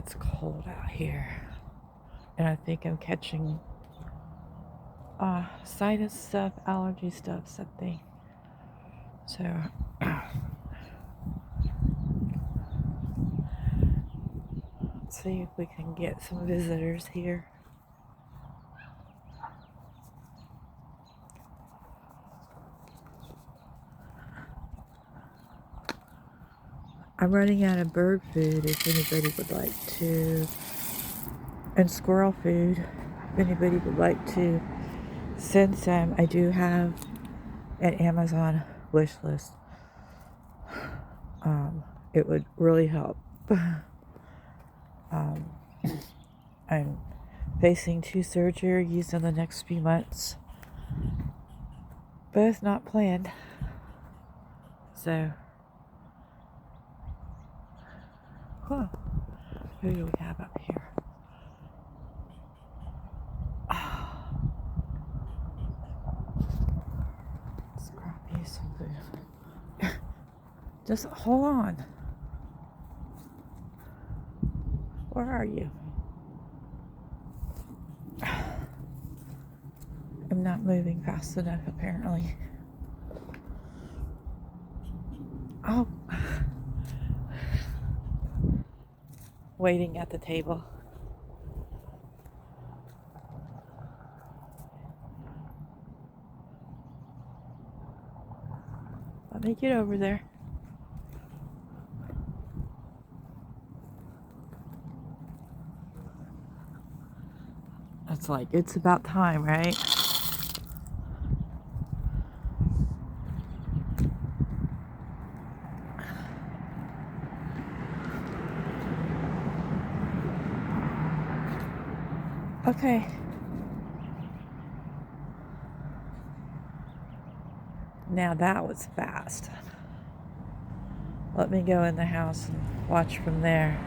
It's cold out here. And I think I'm catching sinus stuff, allergy stuff, something. So let's see if we can get some visitors here. I'm running out of bird food if anybody would like to, and squirrel food if anybody would like to send some. I do have an Amazon wish list. It would really help. I'm facing 2 surgeries in the next few months, both not planned. So, who do we have up here? Let's grab you some food. Just hold on. Where are you? I'm not moving fast enough, apparently. Oh. Waiting at the table. Let me get over there. It's like, it's about time, right? Okay. Now that was fast. Let me go in the house and watch from there.